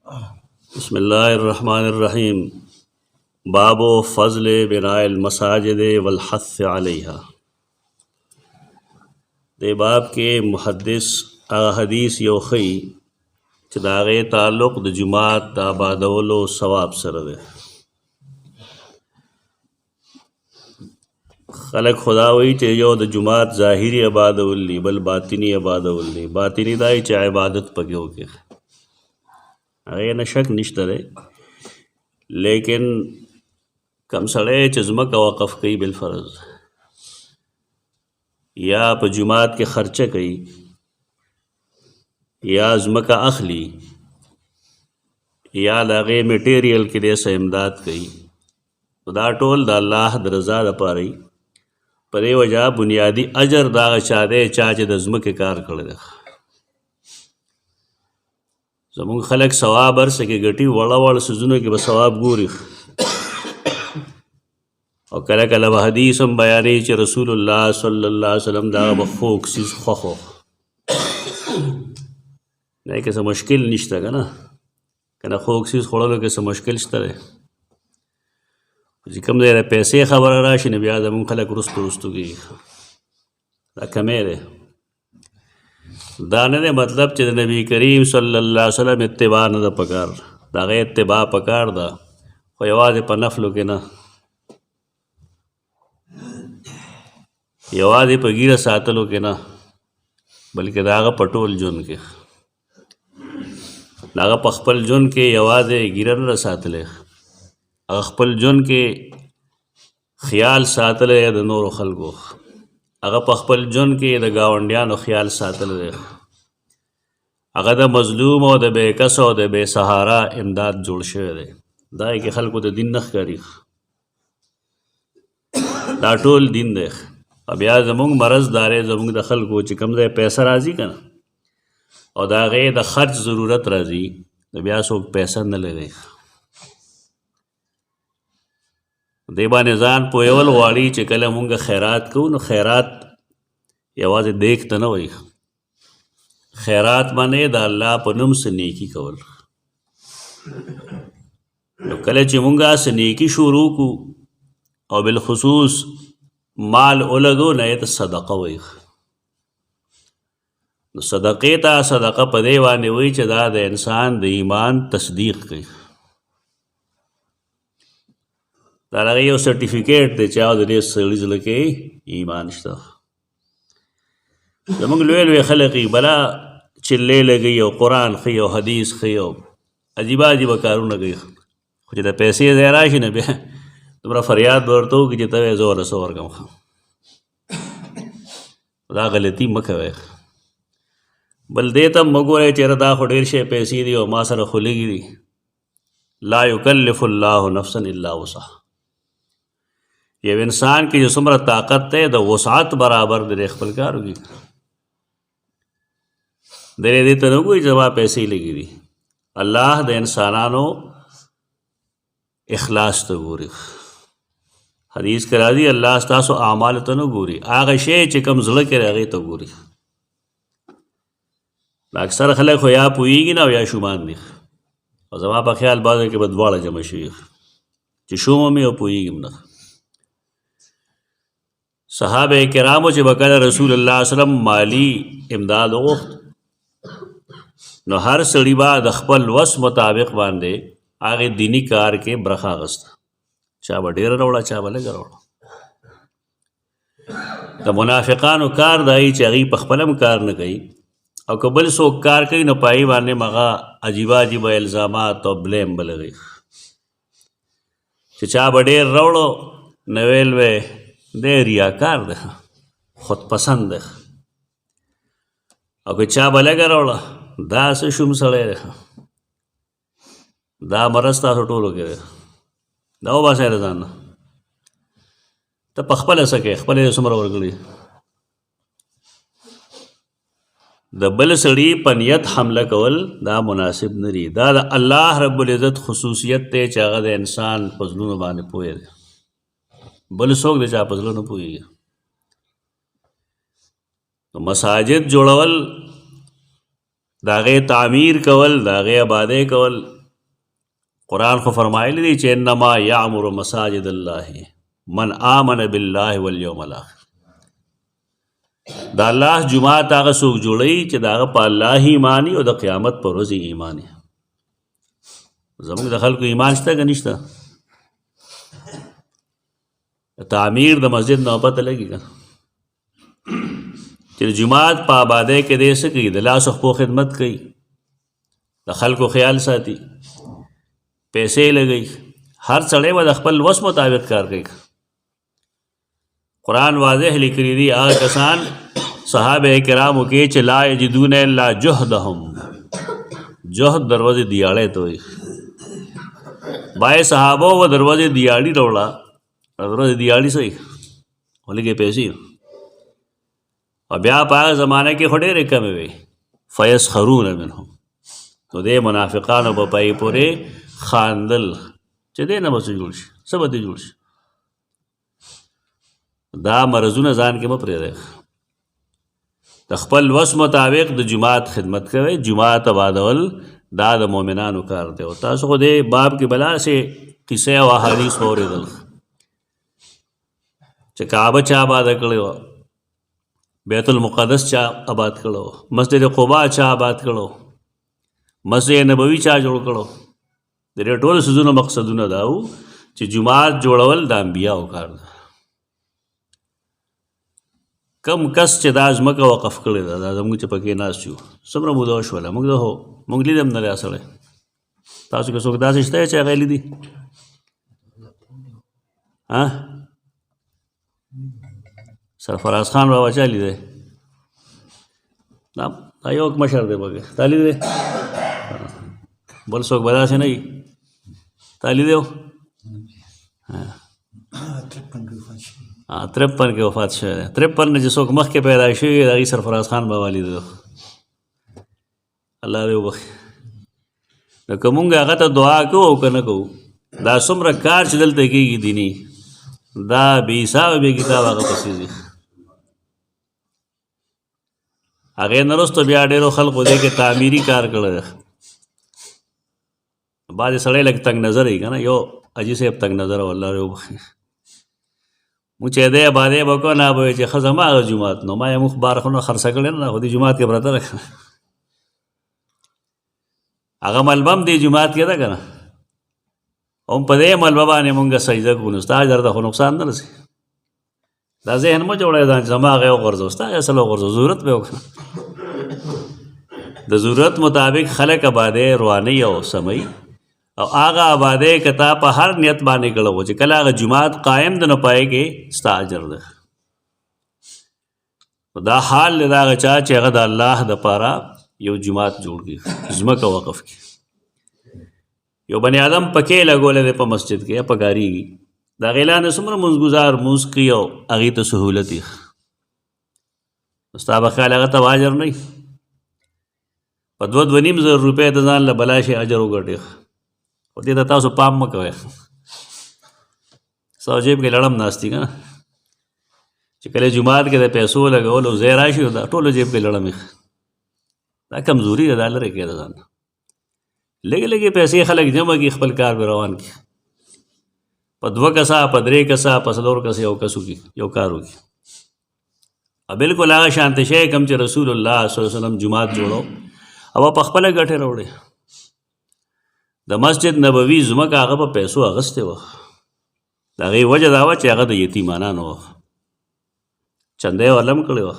बिस्मिल्लाहिर्रहमानिर्रहीम। बाबो फ़ज़्ल बिनाइल मसाजिद वल हस्स अलैहा। दे बाब के मुहद्दिस हदीस यो खई कि दागे ताल्लुक़ द जुमात द आबादवलो सवाब सर दे। खलक खुदा वही चे यो द जुमात ज़ाहिरी आबादवली बल बातिनी आबादवली। बातिनी दाई चे इबादत पके के अगे न शक निश्तर है, लेकिन कम सड़े चज़मक वक़फ़ कई बिलफ़र्ज़ या प जुमात के ख़र्चा कई या ज़मका अखली या दागे मटेरियल के दे से इमदाद कई दा टोल दा अल्लाह द रज़ा द पारी परे वजह बुनियादी अजर दाग चादे चाचे द ज़मके कार कर दे। ज़मुंग खलक सवाब अरस के गटी वड़ा वड़ सुजुनो के बसवाब गोरी और कल कल हदीस हम बयानी च रसूलुल्लाह सल्लल्लाहु अलैहि वसल्लम दा बखोक सीज खो नहीं कैसे मुश्किल निश्ता का ना कहना खोक सीज खोड़ो कैसे मुश्किल है जिकम दे पैसे खबर राशि ने ब्याज हम खलक रुस्तु रुस्तु की कमेरे दाने दे मतलब च नबी करीम सल्लल्लाहु अलैहि वसल्लम इत्तिबा न पकार दागे इत्तिबा पकार दा कोई आवाज़ पर नफल के ना यवाज़ पर गिरा सातलो के ना बल्कि दागा पटोल जोन के दागा पखपल जोन के यवाज़ गिरा न सातले अखपल जोन के ख्याल सातले या द नूर खलगो अगर पखपल जोन के द गावंडियान ख्याल सातले अगर द मजलूम और द बेकस और द बेसहारा इमदाद जोड़ शेर दाए के खल को द दिन नख करी दाटोल दिन देख अब या जमुंग मरज दारे जमुंग दखल को चिकम दे पैसा राजी का और दागे द खर्च ज़रूरत राजी अब या सो पैसा न ले दे देबा निजान पोएवल वाली चिकल मुंग खैरात को न खैरात यवाज देख त न वही खैरात माने द अल्लाह पनुम से नेकी कवल कले चिमुंगा से नेकी शुरू को और बिलखुसूस माल उलगो नए तो सदक़ा वही सदक़े ता सदक़ा पदे वाने वही चदा द इंसान द ईमान तस्दीक कई तारा ये सर्टिफिकेट दे चाहो दे सड़ी ज़िले के ईमान शता जमंग लोए खलकी बला चिल्ले लगी और कुरान खी और हदीस खी और अजीबा अजीबा कारू न गई कुछ पैसे ज़हरा ही न बे तुम्हारा फरियाद बरतो कि जितने जोर सोर कम खा दा गलती मकवे बल देता मगोरे चेरदा खुडेर शे पैसी दी और मासर खुलेगी दी ला युकल्लिफुल्लाहु नफ्सन इल्ला वुसअहा ये इंसान की जो सुमर ताकत है द वसात बराबर दे खपलकार होगी दे देते न कोई जवाब पैसे ही लगी दी अल्लाह द इंसानानो इखलास तो गोरी हदीस करा दी अल्लाह स्तासो आमाल तो न गोरी आगे शे चिकम ज़िले के रह गई तो गोरी अक्सर खलक हो या पुईगी ना या शुमान दी और जवाब ख्याल बाज के बदवाड़ा जमा शेख चिशुम में और पुईगी ना सहाबे किरामो च बकर रसूलुल्लाह सल्लल्लाहु अलैहि वसल्लम माली इमदाद वक्त न हर सड़ीबा दखपल वस मुताबिक बांधे आगे दीनी कार के ब्रखा गस्त चाबा डेर रोड़ा चाबा लगा रोड़ा तो मुनाफिकान कार दाई चागी पखपलम कार न गई और कबल सो कार कई न पाई बाने मगा अजीबा अजीबा इल्ज़ामात और ब्लेम बल गई चाबा डेर रोड़ो नवेल वे दे रियाकार दे खुद पसंद दे और चाबा लगा रोड़ा दा से शुम सड़े दा मरस्ता तो टोलो के दाओ बास है रजाना तो पखपल सके खपल सुमर वर्गली दबल सड़ी पनियत हमला कवल दा मुनासिब नरी दा अल्लाह रब्बुल इज़्ज़त खुसूसियत ते चागद इंसान पजलू बाने पोए बल सोक दे चा पजलो न पोई तो मसाजिद जोड़वल दागे तामीर कवल दागे आबादे कवल قرآن خو فرمایلی دی چې انما یعمر مساجد الله من آمن بالله والیوم الاخر. دا الله جماعت هغه څوک جوړوي چې د هغه په الله ایمانی او د قیامت په ورځ ایمانی. زموږ د خلکو ایمان شته که نشته؟ تعمیر د مسجد نه پته لګي که چې جماعت په آبادۍ کې دی څه کوي؟ د لاس خپو خدمت کوي، د خلکو خیال ساتي، پیسې لګوي. هر سړی به د خپل وس مطابق کار کوي. قرآن واضح لیکلی دی هغه کسان صحابه کرامو کې چې لا یجدون الا جهدهم، جهد دروازې دیاړی ته وایي. بای صحابو و دروازې دیاړي راوړه، دروازې دیاړي څه وایي؟ ولګې پیسې. او بیا په هغه زمانه کې خو ډېرې کمې وې. فیسخرون منهم، نو دې منافقانو به پای پورې خاندل چې دې نه به څه جوړ شي، څه به دې جوړ شي. دا مرضونه ځان کې مه پرېږدئ. د خپل وس مطابق د جماعت خدمت کوئ. جماعت آبادول دا د مؤمنانو کار دی. او تاسو خو دې باب کې بلا سې قصې او احادیث واورېدل چې کعبه چا آباده کړې وه، بیت المقدس چا آباد کړو، مسجد قبا چا آباد کړو، مسجد نبوي چا جوړ کړو. د دې ټولو څیزونو مقصدونه دا و چې جماعت جوړول د انبیاو کار ده. کم کس چې دا ځمکه وقف کړې ده، دا زموږ چې پکې ناست یو څومره موده وشوله، موږ د هو موږ لیدم نه دی سړی. تاسو که څوک داسې شته چې هغه یې لیدي؟ سرفراز خان بابا چا لیدی؟ دا یو مشر دی پکې، تا لیدی؟ بل څوک به داسې نه وي؟ تا لیدی و؟ 53 کې وفات شوی دی. 53 نه چې څوک مخکې پیدا شوي د هغې سرفراز خان بابا لیدی. الله دې وبخي. نو که مونږ هغه ته دعا کوو او که نه کوو، دا څومره کار چې دلته کېږي دیني، دا بې حسابه بې کتاب هغه پسې ځي. هغې نه وروسته بیا ډېرو خلقو دې کې تعمیري کار کړی دی. بعضې سړی لږ تنګ نظر وي که نه، یو حاجي صاحب تنګ نظر و، الله دې وبخي. مونږ چې دی آبادۍ به کوو، نه به وایي چې ښه زما هغه جومات نو ما یې مونږ بار خو نه خرڅه کړې نه، خو دې جومات کې پرته ده که نه، هغه ملبه هم دې جومات کې ده که نه، هم په دې ملبه باندې مونږ سجده کوو. نو ستا اجر ته خو نقصان نه رسي. دا ذهن مه جوړوئ ځان چې زما هغه یې وغورځوه، ستا هغه اصل وغورځوه، ضرورت به وکړه. د ضرورت مطابق خلک آبادۍ روانوي او سموي. او هغه آبادۍ که تا په هر نیت باندې کړی و چې کله هغه جومات قایم دی نو پای کې ستا اجر دی. دا حال دی د هغه چا چې هغه د الله دپاره یو جومات جوړ کړي، ځمکه وقف کړي. یو بني آدم پکې لګولی دی په مسجد کې یا په کارېږي، د هغې لاندې څومره مونځګزار مونځ کوي او هغې ته سهولت وي. ستا به خیال هغه ته اجر نه وي. په 2-2.5 روپۍ د ځان له بلا شي اجر وګټي. خو دې ته تاسو پام مه کوئ. ستاسو جیب کې لړم ناست دي که نه، چې کله جومات کې د پیسو لګولو ځای راشي دا ټولو جیب کې لړم وي. دا کمزوري ده، دا لرې کړئ د ځان. لږې لږې پیسې خلک جمع کړي، خپل کار به روان کړي. په 2 کسه، په 3 کسه، په 4 کسه یو کس وکړي، یو کار وکړي. او بالکل هغه شانته شی کوم چې رسول الله صلی الله علیه وسلم جومات جوړو او په خپله ګټې راوړې. د مسجد نبوي ځمکه هغه په پیسو اخیستې وه. د هغې وجه دا وه چې هغه د یتیمانانو وه، چنده یې ورله هم کړې وه.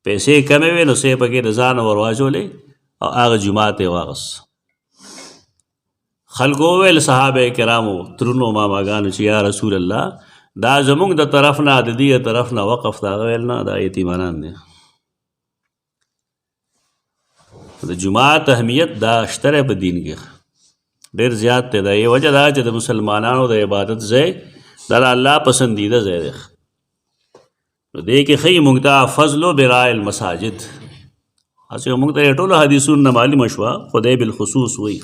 پیسې کمې وې نو څه یې پکې د ځانه ور واچولې او هغه جومات یې واغست. خلکو وویل صحابه کرامو، ترونو ماماګانو چې یا رسول الله دا زمونږ د طرف نه د دې طرف نه وقف دا. هغه ویل نه، دا یتیمانان دي. د جومات اهمیت دا شته په دین کې ډېر زیات دی. دا یې وجه دا چې د مسلمانانو د عبادت ځای دا د الله پسندیده ځای دی. نو دې کې ښایي موږ ته فضل و برای المساجد. هسې موږ ته یې ټولو حدیثونو نه معلومه شوه، خدای بالخصوص وایي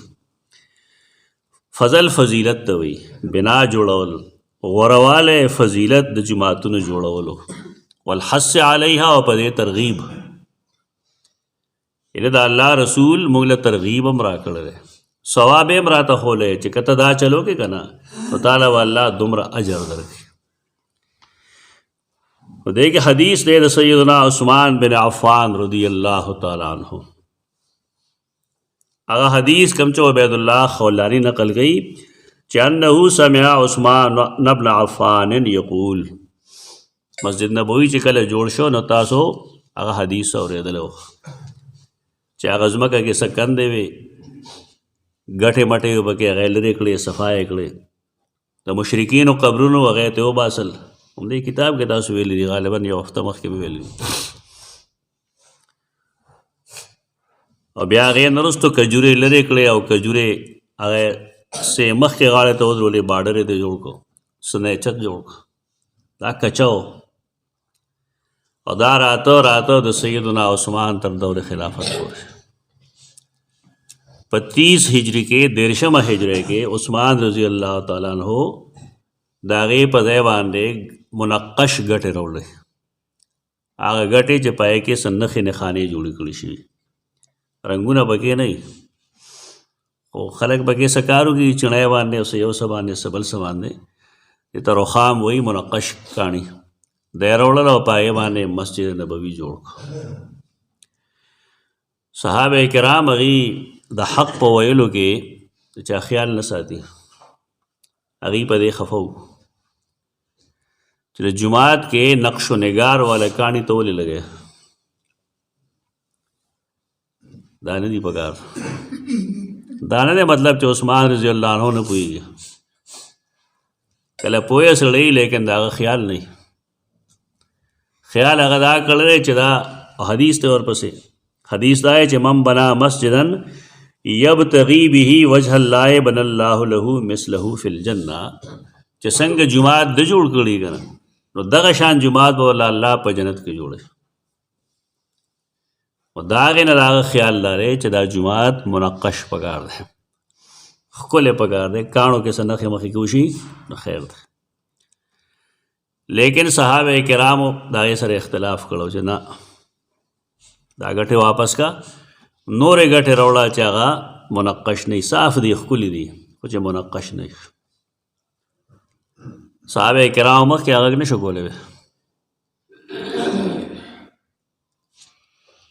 فضل فضیلت ته وایي. بنا جوړول، غوروالی فضیلت د جوماتونو جوړولو، والحث علیها او په دې ترغیب. یعنې د الله رسول موږ له ترغیب هم راکړی دی. ثواب هم راته ښولی چې که ته دا چلو کې که نه نو تعالی به الله دومره اجر درکړي. په دې کې حدیث دی د سیدنا عثمان بن عفان رضی الله تعالی عنہ. هغه حدیث کوم چې عبید الله خولانی نقل کړي چې انه سمع عثمان بن عفان یقول، مسجد نبوي چې کله جوړ شو نو تاسو هغه حدیث اورېدلی و چې هغه ځمکه کې څه کندې وې، ګټې مټې به پکې هغې لرې کړې، صفا یې کړې، د مشرکینو قبرونو هغې ته وباسل. همدې کتاب کې تاسو ویلي دي، غالبا یو هفته مخکې به ویلي دي. او بیا هغې نه وروستو کجورې لرې کړې او کجورې هغې سې مخکې غاړې ته ودرولې، باډر یې ته جوړ کړو، سنیچک جوړ کړو، دا کچه و. او دا راته د سیدنا عثمان تر دور خلافت پورې په 30 هجری کې 13 هجری کې عثمان رضی الله تعالی عنہ د هغې په ځای باندې منقش ګټې راوړلې. هغه ګټې چې پای کې څه نښې نښانې جوړې کړې شي، رنګونه پکې نه وي، خو خلک پکې څه کار وکړي، چڼی باندې او څه یو څه باندې څه بل څه باندې دې ته رخام وایي، منقش کاڼي دی راوړل او په هغې باندې مسجد نبوي جوړ کړو. صحابه کرام هغې د حق په ویلو کې چا خیال نه ساتي، هغې په دې خفه وو چې د جومات کې نقش و نگار والا کاڼي ته ولې لګی، دا نه دي پکار. دا نه دی مطلب چې عثمان رضی الله عنه نه پوهېږي، کله پوهه سړی لیکن د هغه خیال نه، خیال هغه دا کړی چې دا حدیث ته ورپسې حدیث دا چې من بنا مسجدا یبتغی به وجه الله بن الله له مثله فی الجنه، چې څنګه جماعت د جوړ کړي که نه نو دغه شان جماعت به الله په جنت کې جوړوي. او د هغې نه د هغه خیال لري چې دا جماعت منقش پکار دی، ښکلی پکار دی، کاڼو کې څه نښې مخې کې وشي نو خیر دی. لیکن صحابه کرامو د هغې سره اختلاف کړو چې نه، دا ګټې واپس کا، نورې ګټې راوړه چې هغه منقش نه، صاف دي، ښکلي دي، خو چې منقش نه. صحابه کرامو مخکې هغه نه شو کولی وی.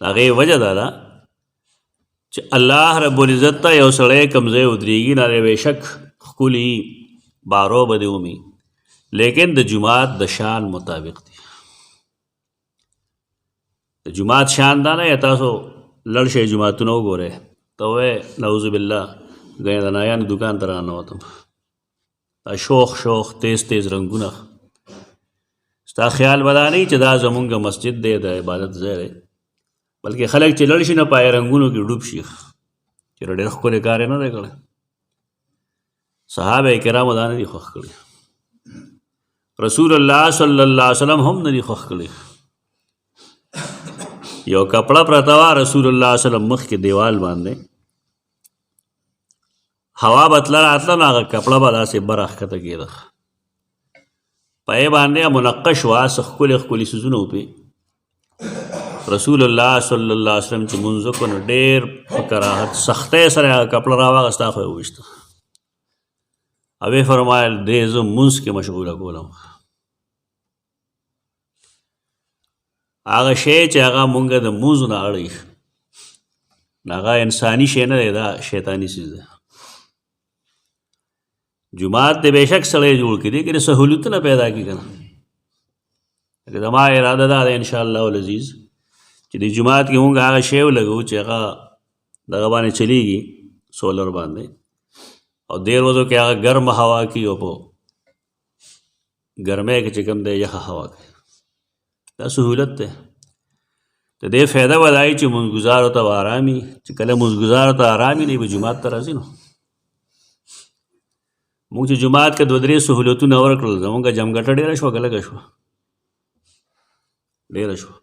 د هغې وجه دا ده چې الله رب العزت ته یو سړی کوم ځای ودرېږي نه دی بېشک ښکلي بارو به دې ومي، لیکن د جماعت د شان مطابق دی. د جماعت شان دا نه یا تاسو لړ شئ جماعتونه وګورئ ته وایې نعوذ بالله ګنې د نایانو دکان ته راننوتم، دا شوخ تیز رنګونه، ستا خیال به دا نه چې دا زمونږ مسجد دی، د عبادت ځای دی، بلکې خلک چې لړ شي نه په رنګونو کې ډوب شي چې ډېر ښکلی کار یې نه دی کړی. صحابه کرامو دا نه دي خوښ کړي، رسول الله صلی الله علیه وسلم هم نه دي خوښ کړي. یو کپړه پرته وه رسول الله صلی الله علیه وسلم مخکې دیوال باندې، هوا به تله راتله نو هغه کپړه به داسې بره ښکته کېده، په یې باندې منقش وه، څه ښکلي ښکلي څیزونه وو پې. رسول الله صلی الله علیه وسلم چې مونځ وکړو نو ډېر په کراهت سختۍ سره هغه کپړه راواغسته، خو یې وویشته او ویې فرمایل دې زه مونځ کې مشغوله کولم. هغه شی چې هغه مونږ د مونځ نه اړوي هغه انساني شی نه دی، دا شیطاني څیز دی. جماعت دې بېشک سړی جوړ کړي که سهولتونه پیدا کړي که نه. زما اراده دا ده انشاءالله العزیز چې د جماعت کې مونږ هغه شی ولګو چې هغه دغه باندې چلیږي، سولر باندې، او دې ورځو کې هغه ګرمه هوا کي او په ګرمۍ کې چې کوم دی یخه هوا کوي، دا سهولت دی. د دې فایده به دا وي چې مونځګزارو ته به ارامي، چې کله مونځګزارو ته ارامي نه وي به جومات ته راځي. نو مونږ چې جومات کې 2-3 سهولتونه ورکړل، زمونږ جمګټه ډېره شوه که لږه شوه؟ ډېره شوه.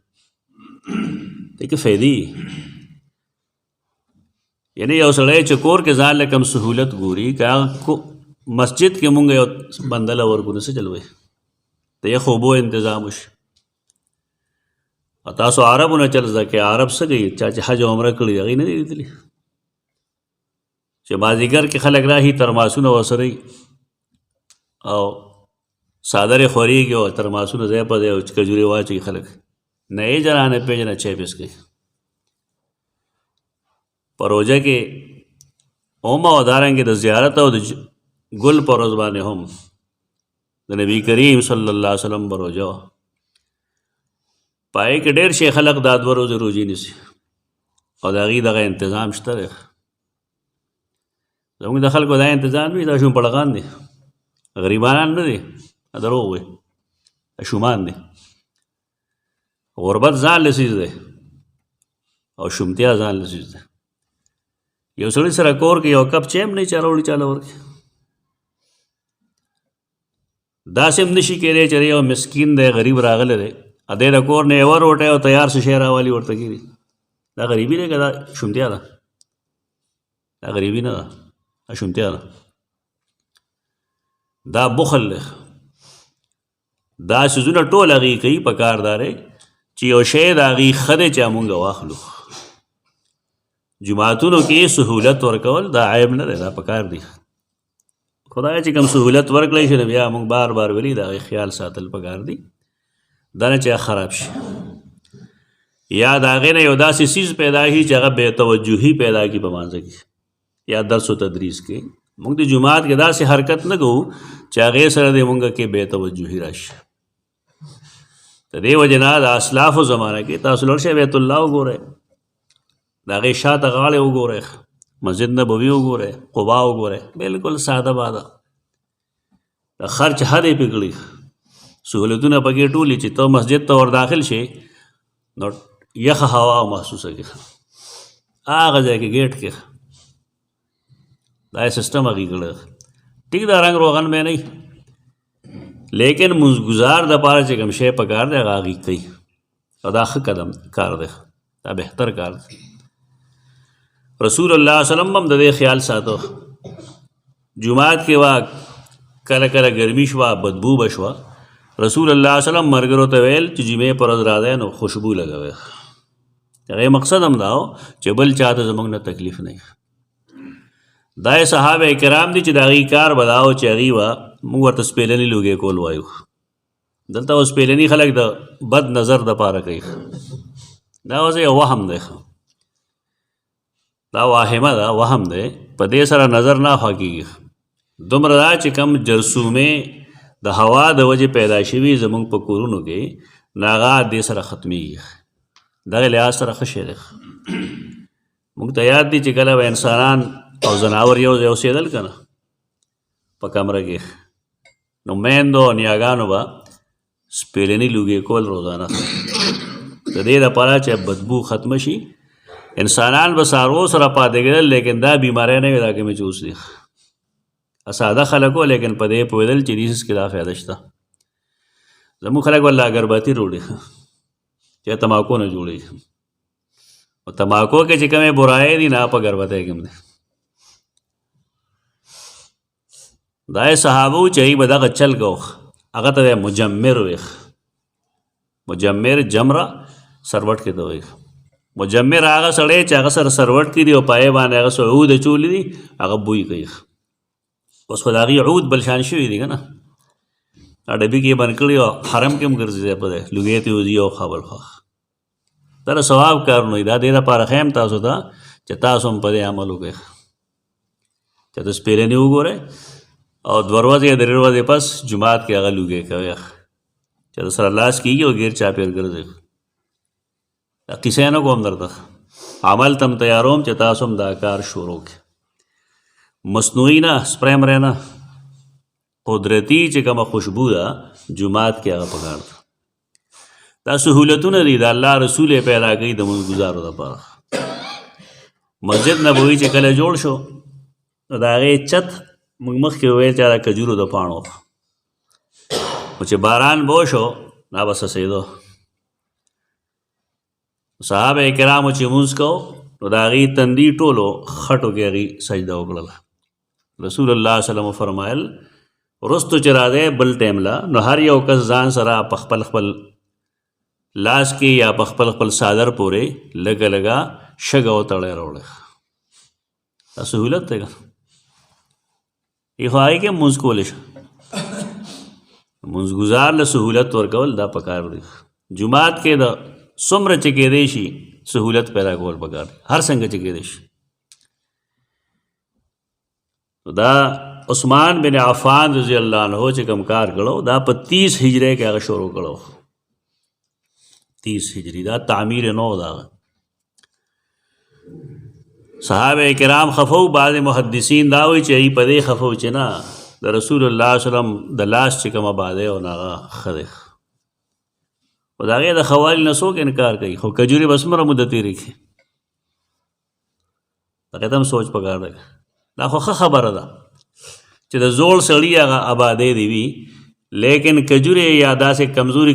دې کې فایدې، یعنی یو سړی چې کور کې ځان له کوم سهولت ګوري، که هغه مسجد کې مونږ یو بندله ورکړو نو څه چل وی د یخ اوبو انتظام وشي. او تاسو عربو نه چل زده کې، عرب څه کوي؟ چا چې حج او عمره کړي هغې نه دي لیدلي، چې مازدیګر کې خلک راهي ترماسونه ورسره او څادر یې خورېږي او ترماسونه ځای په ځای او کجورې واچوي خلک نه یې جنا نه پېژنه چای پیس کوي په روژه کې هم او دارنګې د زیارت او د ګل په ورځ باندې هم د نبي کریم صلی الله علیه وسلم په روژه وه پای کې ډېر شي خلک دا 2 ورځې روژې نیسي او د هغې دغه انتظام شته دی زموږ د خلکو دا انتظام وي دا شومپړغان دي غریبانان نه دي دروغ وي شومان دي غربت ځان له څیز دی او شومتیا ځان له څیز دی یو سړي سره کور کې یو کپ چای هم نه چا راوړي چاله ورکړي داسې هم نشي کېدی چې یو مسکین دی غریب راغلی دی ا دې د کور نه یوه روټۍ او تیار څه شی راولي ورته کېږي دا غریبي دی که دا شومتیا ده دا غریبي نه ده دا شومتیا ده دا بخل دی دا څیزونه ټول هغې کوي په کار دا دی چې یو شی د هغې ښه دی چې مونږ واخلو جماعتونو کې سهولت ورکول دا عیب نه دی دا په کار دی خدای چې کوم سهولت ورکړی شي نو بیا مونږ بار بار ویلي د هغې خیال ساتل په کار دی دا نه چې خراب شي یا د هغې نه یو داسې څیز پیدا شي چې هغه بې توجهي پیدا کړي په مانځه کې یا درس و تدریس کې مونږ د جماعت کې داسې حرکت نه کوو چې هغې سره د مونږ کې بې توجهي راشي د دې وجې نه د اسلافو زمانه کې تاسو لوړ شئ بیت الله وګورئ د هغې شاته غاړې وګورئ مسجد نبوي وګورئ قبا وګورئ بالکل ساده باده د خرچ حد یې پې کړي سهولتونه پکې ټولې چې ته مسجد ته ور داخل شي نو یخه هوا محسوسه کړي هغه ځای کې ګیټ کې دا سسٹم هغې کړی ټیک دا رنګ روغن مې نه لیکن منځګزار دپاره چې کوم شی په کار دی هغه هغې کوي او دا ښه قدم کار دی دا بهتر کار دی رسول الله صلی الله علیه وسلم هم د دې خیال ساتو جماعت کې وا کله کله ګرمي شوه بدبو به شوه رسول الله صلی الله علیه وسلم ملګرو ته ویل چې جمعې پر ورځ راځئ نو خوشبو لګوئ هغې مقصد هم دا و چې بل چا ته زموږ نه تکلیف نه دا یې صحابه کرام دي چې د هغې کار به دا و چې هغې به موږ ورته سپېلني لوګې کول وایو دلته اوس سپېلني خلک د بد نظر دپاره کوي دا اوس یو وهم دی دا واهمه ده وهم دی په دې سره نظر نه خوا کېږي دومره دا چې کم جرثومې د هوا د وجې پیدا شوي زموږ په کورونو کې نو هغه دې سره ختمېږي دغه لحاظ سره ښه شی دی موږ ته یاد دي چې کله به انسانان او ځناور یو ځای اوسېدل که نه په کمره کې نو میندو او نیاګانو به سپېلني لوګې کول روزانه د دې دپاره چې بدبو ختمه شي انسانان به څاروو سره پاتې کېدل لیکن دا بیماری نه وي دا کومې چې اوس دي ساده خلک وو لیکن په دې پوهېدل چې دې څیز کې دا فایده شته زموږ خلک والله اګرباتي روړي چې تماکو نه جوړېږي او تماکو کې چې کومې برایې دي نه په اګربتی کې هم دی دا یې صحابه وو چې هغوی به دغه چل کو هغه ته مجمر وي مجمر جمره سروټ کې ته وایي مجمر هغه سړی چې هغه سره سروټ کې دي او پایې باندې هغه څه عود اچولي دي هغه بوی کوي اوس خو د هغې عود بل شان شوي دي که نه ډبي کې یې بند کړي او حرم کې هم ګرځي ځای په ځای لوګې ته وځي او خوا بل خوا دا د ثواب کارونه دي دا دې دپاره ښیم تاسو ته چې تاسو هم په دې عمل وکړئ چې ته سپېلني وګورئ او 2 ورځې یا 3 ورځې پس جماعت کې هغه لوګې کوئ چې د سره لاس کېږي او غیر چاپېر ګرځئ دا کیسې نه کوم درته عمل تم تیاروم چې تاسو هم دا کار شروع کړئ مصنوعي نه سپرایمری نه قدرتي چې کومه خوشبو ده جماعت کې هغه پکار ده دا سهولتونه دي د الله رسول یې پیدا کوي د منځګزارو دپاره مسجد نبوي چې کله جوړ شو نو د هغې چت موږ مخکې وویل چې د کجورو د پاڼو خو چې باران به وشو دا به څڅېدو صحابه کرامو چې مونځ کو نو د هغې تندي ټولو خټو کې هغې سجده وکړله رسول الله صلی الله علیه وسلم فرمایل وروستو چې راځئ بل ټایم له نو هر یو کس ځان سره په خپل خپل لاس کې یا په خپل خپل څادر پورې لږه لږه شګه وتړی راوړی دا سهولت دی که ای خو هغې کې هم مونځ کولی شه مونځګزار له سهولت ورکول دا پکار دی جماعت کې د څومره چې کېدی شي سهولت پیدا کول پکار دی هر څنګه چې کېدی شي دا عثمان بن عفان رضی الله عنه چې کوم کار کړو دا په 30 هجری کې هغه شروع کړو 30 هجری دا تعمیر نو دا صحابه کرام خفو بعض محدثین دا وایي چې ای په دې خفو چې نه د رسول الله صلی الله علیه وسلم د لاس چې کومه باده او هغه خدای او دا غي د خوال نه څوک انکار کوي خو کجوري بس مره مدت تیری کی دا کتم سوچ پکار دی دا خو خبره ده چې د زوړ سړی هغه آبادې دی وی لیکن کجوري یا داسې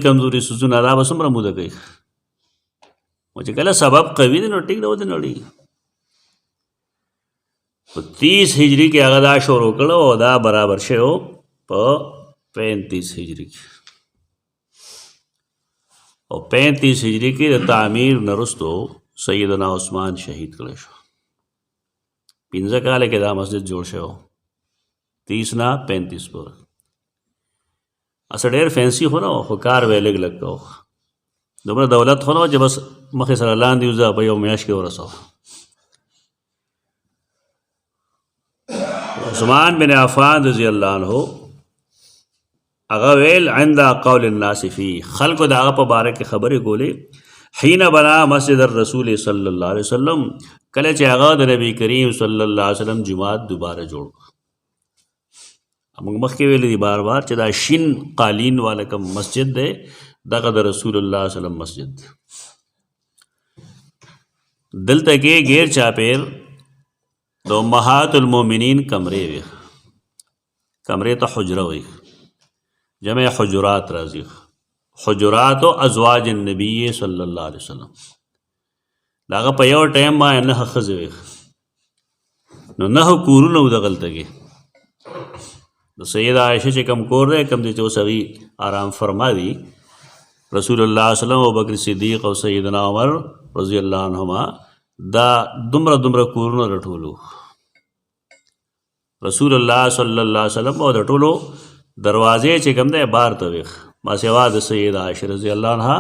کمزوري سوزونه دا بس مره مدت کوي او چې کله سبب قوي دی نو ټیک دی ودی نړۍ 30 هجری کې هغه دا شروع کړو او دا برابر شو په 35 هجری کې او 35 هجری کې د تعمیر نرستو سیدنا عثمان شهید کړی شو 15 کال کې دا مسجد جوړ شو 30 نه 35 پر اصل ډېر فینسی خو نه خو کار ویل لګ کو دومره دولت خو نه چې بس مخې سره لاندې وځه په یو میاشت کې ورسو عثمان بن عفان رضی الله عنه هغه ویل عند قول الناس فی خلق د هغه په باره کې خبرې کولې حين بنا مسجد الرسول صلی الله علیه وسلم کله چې هغه د نبی کریم صلی الله علیه وسلم جماعت دوباره جوړ موږ مخکې ویلې دي بار بار چې دا شین قالین والا کوم مسجد دی دغه د رسول الله صلی الله علیه وسلم مسجد دلته کې غیر چاپیر د امهات المؤمنین کمرې وي کمرې ته حجره وي جمع حجرات راځي حجرات او ازواج النبی صلی الله علیه وسلم داغه په یو ټایم باندې نه ښځې وي نو نه کورونه دغلته کې د سیدہ عائشہ چې کم کور دی کم دی چې اوس هغې آرام فرما دي رسول الله صلی الله علیه وسلم ابوبکر صدیق او سیدنا عمر رضی الله عنهما دا دومره کورونه رټولو رسول الله صلی الله علیه وسلم او د ټولو دروازې چې کوم دی بار ته ویښ ما سوا د سیدہ عائشہ رضی الله عنها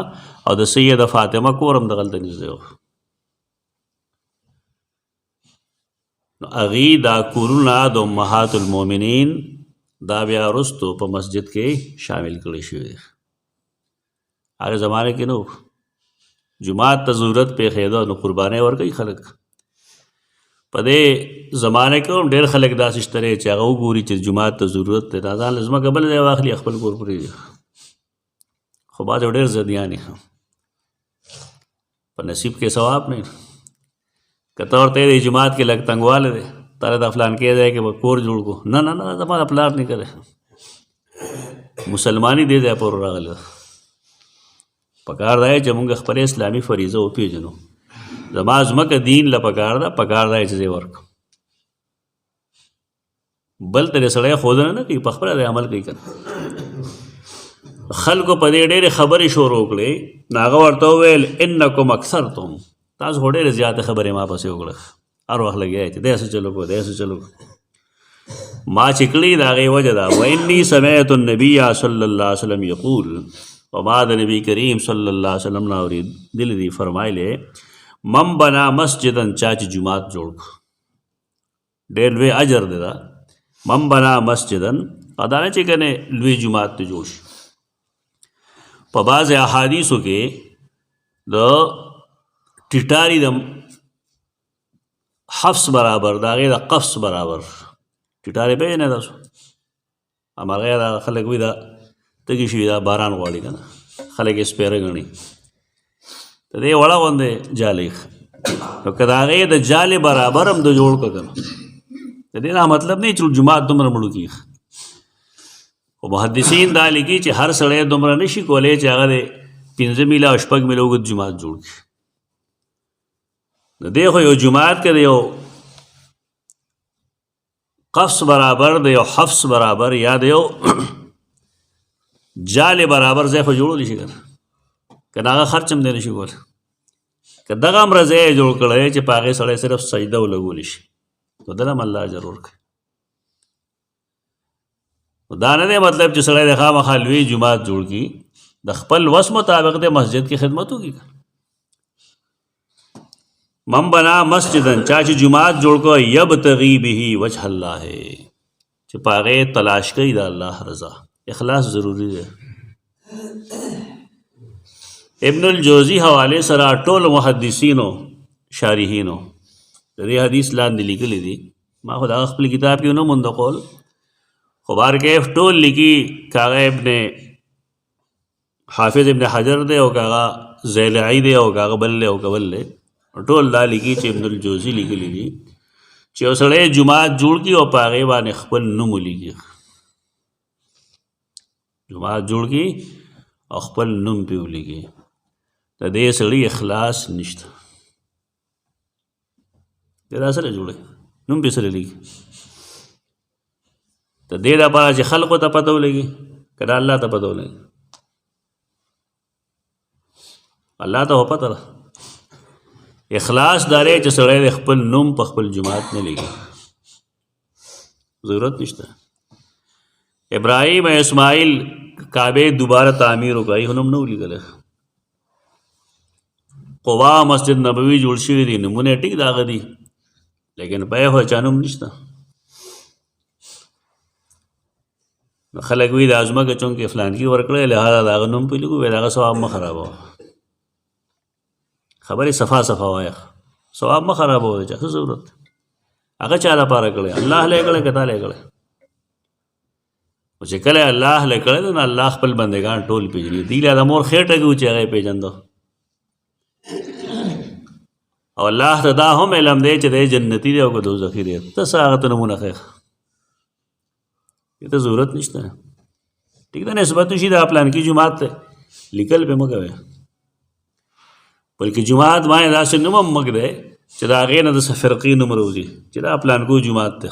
او د سیدہ فاطمه کور هم دغلته نږدې و نو هغې دا کورونه د امهات المؤمنین دا بیا وروستو په مسجد کې شامل کړی شوي دي هغه زمانه کې نو جماعت ته ضرورت پیښېده نو قربانۍ ورکوي خلک په دې زمانه کې هم ډېر خلک داسې شته چې هغه وګوري چې جماعت ته ضرورت دی دا ځان له ځمکه بل ځای واخلي خپل کور پرېږدي خو بعض ډېر ضدیان یې په نصیب کې ثواب نه که ته ورته د جماعت کې لږ تنګواله دی تاله د فلان کې ځای کې به کور جوړ کو نه زما د پلار نه کوي مسلماني دې ځای پورې راغلی پکار دی چې موږ خپل اسلامي فریضه وپېژنو زما ځمکه دین له پکار دی چې زه ورکړم بل ته سړی ښودنه نه کوي په خپله دی عمل کوي که خلکو په دې ډېرې خبرې شروع کړې نو هغه ورته وویل انکم اکثرتم تاسو خو ډېرې زیاتې خبرې ما پسې وکړه هر وخت لګیا چې داسې چلو کو ما چې کړي د هغې وجه ده واني سمعت النبي صلی الله علیه وسلم یقول و ما د نبی کریم صلی الله علیه وسلم نه اورېدلي دي فرمایلی من بنا مسجدن چا چې جماعت جوړ کړو ډېر لوی اجر دی دا من بنا مسجدن دا نه چې کنه لوی جماعت ته جوړ شي په بعضې احادیثو کې د ټیټاري د حفظ برابر د هغې د قفص برابر ټیټارې پېژنې تاسو هماغه دا خلک وایي دا تږي شوي دا باران غواړي که نه خلک یې سپېره ګڼي د دې وړه غوندې جالې نو که د هغې د جالې برابر هم د جوړ کړه که نه د دې دا مطلب نه چې جومات دومره مړو کېږي خو محدثین دا لیکي چې هر سړی دومره نه شي کولی چې هغه د 5 میله او 6 میله اوږد جومات جوړ کړي د دې خو یو جومات کې د یو قفص برابر د یو حفظ برابر یا د یو جالې برابر ځای خو جوړولی شي که نه که د هغه خرچ هم دی نه شي کولی که دغه هومره ځای یې جوړ کړی چې په هغې سړی صرف سجده ولګولی شي نو دله هم الله اجر ورکوي. دا نه دی مطلب چې سړی د خامخا لوی جومات جوړ کړي، د خپل وس مطابق د مسجد کې خدمت وکړي. من بنا مسجدن، چا چې جومات جوړ کو یبتغي به وجه الله، چې پاغه تلاش کوي د الله رضا. اخلاص ضروری دی. ابن الجوزی حوالے سره ټول محدثینو شارحینو د دې حدیث لاندې لیکلي دي. ما خو د خپل کتاب کې نو منتقل خو بار کیف ټول لیکي، کاغه ابن حافظ ابن حجر دی او کاغه زیلعی دی او کاغه بل او قبل له ټول لا لیکي چې ابن الجوزی لیکلي دي چې اوسړې جمعات جوړ کی او پاغه باندې خپل نوم لیکي. جمعات جوړ کی او خپل نوم په لیکي، د دې سړي اخلاص نشته. دا سره جوړه نوم په سره لیکي ته دې لپاره چې خلقو ته پته ولګي، کله الله ته پته ولګي. الله ته پته ده. اخلاص داري چې سړی خپل نوم په خپل جماعت نه لیکي، ضرورت نشته. ابراهیم او اسماعیل کعبه دوباره تعمیر وکړي، هنوم نو لیکل. قباء مسجد نبوي جوړ شوی دی، نمونه ټیک داغه دي، لیکن په هغه چانوم نشته. نو خلک وی د ازمکه چونکې فلان کی ورکړی لهدا داغه نوم په لیکو، وی داغه ثواب مه خرابوه. خبرې صفا صفا وایه، ثواب مه خرابوه. د چا څه ضرورت هغه چا لپاره کړی، الله له کړی که تا له کړی. او چې کله الله له کړی نو الله خپل بندګان ټول پیژني. دی له د مور خېټه کې و چې هغه یې پیژندو، او الله ته دا هم علم دی چې دی جنتی دی او که دوزخي دی. ته څه هغه ته نمونه ښیې، ته ضرورت نشته. ټیک ده، نسبت وشي دا پلان کې جماعت ته لیکل پې مه کوئ، بلکې جماعت باندې داسې نوم هم مه ږدئ چې د هغې نه د څه فرقې نوم راوځي چې دا پلان کو جماعت دی.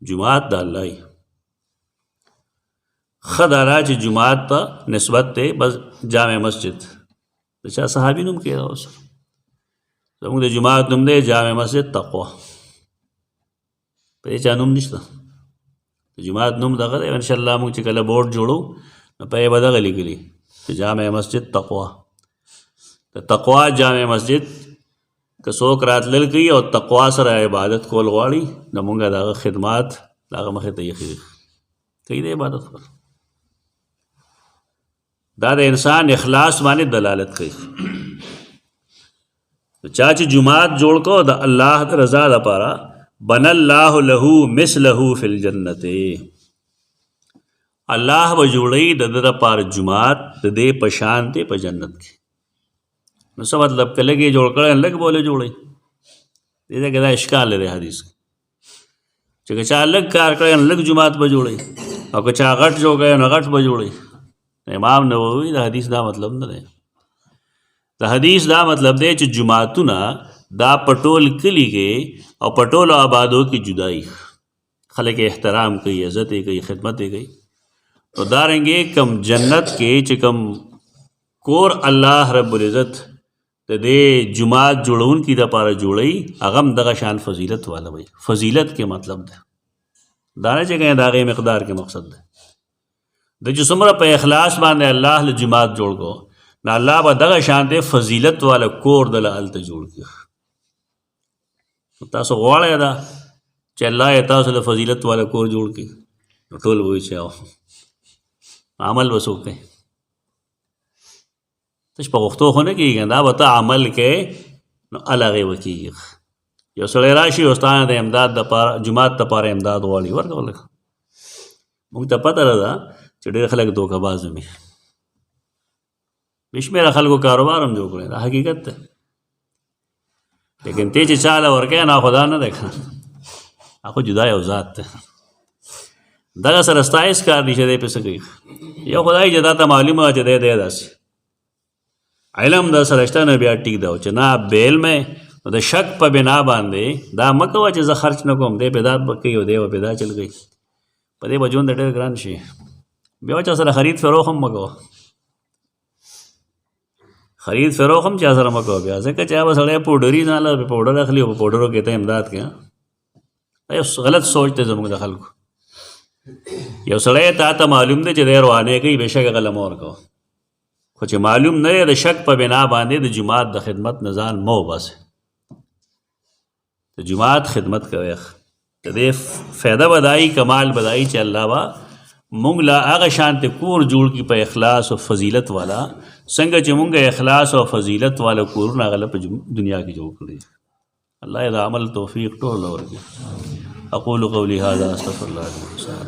جماعت د الله وي. ښه دا ده چې جماعت ته نسبت دی بس جامع مسجد. د چا صحابي نوم کېده، اوس زموږ د جماعت نوم دی جامع مسجد تقوا، په دې چا نوم نشته. د جماعت نوم دغه دی. انشاءالله موږ چې کله بورډ جوړو نو په یې به دغه لیکلي چې جامع مسجد تقوا. د تقوا جامع مسجد که څوک راتلل کوي او تقوا سره عبادت کول غواړي، نو موږ دغه خدمات دغه مخې ته ایښي کوي د عبادت خپل. دا د انسان اخلاص باندې دلالت کوي. چا چې جماعت جوړ کو د الله د رضا لپاره، بن الله له مثله فی الجنت، الله به جوړوي د ده لپاره جماعت د دې په شان دی په جنت کې. نو څه مطلب که لږ یې جوړ کړی لږ به ولې جوړوي؟ دې ځای کې دا اشکال دی حدیث کې چې که چا لږ کار کړی نو لږ جماعت به جوړوي، او که چا غټ جوړ کړی نو غټ به جوړوي. امام نووي د حدیث دا مطلب نه دی. د حدیث دا مطلب دی چې جماعتونه دا پټول کلی کې او پټول آبادو کې جدائی، خلک احترام کوي، عزت یې کوي، خدمت یې کوي. تو دارنګې کم جنت کې چې کم کور الله رب العزت د دې جماعت جوړونکي دپاره جوړوي، هغه هم دغه شان فضیلت والا وي. فضیلت کې مطلب ده دا نه چې د هغې مقدار کې مقصد ده. د چې څومره په اخلاص باندې الله له جماعت جوړ کو، نو الله به دغه شانته فضیلت والا کور دله هلته جوړ کړي. تاسو غواړئ دا چې الله یې تاسو له فضیلت والا کور جوړ کړي، نو ټول به وایي چې عمل به څوک کوي؟ تش په غوښتو خو نه کېږي، دا به ته عمل کوې نو هلغې به کېږي. یو سړی راشي او ستا نه د امداد دپاره جومات دپاره امداد غواړي، ورکړه لږ. موږ ته پته ده چې ډېر خلک دوکه باز وي، بې شمېره خلکو کاروبار هم جوړ کړی، دا حقیقت ده. لیکن ته چې چا له ورکوې نه خو دا نه دی که خو جدا یو ذات دی. دغه سره ستا هېڅ کار دی چې دی پې څه کوي. یو خدای چې دا ته معلومه وه چې دی داسې علم در سره شته، نو بیا ټیک ده. چې نه بې علمه نو د شک په بنا باندې دا مه کوه چې زه خرچ نه کوم، دی به دا کوي او دی به دا چل کوي، په دې به ژوند ډېر ګران شي. بیا چا سره خرید فروخت هم مه کوه. خرید فروخت هم چا سره مه کوه بیا، ځکه چې هغه به سړی پوډري ځان له پوډر اخلي او په پوډرو کې ته امداد کوې. دا یو غلط سوچ دی زموږ د خلکو. یو سړی تا ته معلوم دی چې دی روانې کوي، بېشکه هغه له مه ورکوه، خو چې معلوم نه دی د شک په بنا باندې د جومات د خدمت نه ځان مه وباسئ. د جومات خدمت کوئ، د دې فایده به دایي، کمال به دایي چې الله به مونږ له هغه شانتې کور جوړ کړي په اخلاص او فضیلت والا، څنګه چې مونږ اخلاص او فضیلت والا کورونه هغه په دنیا کې جوړ کړي. الله یې د عمل توفیق ټول ورکړي. اقول قولي هذا استغفر الله لي ولكم.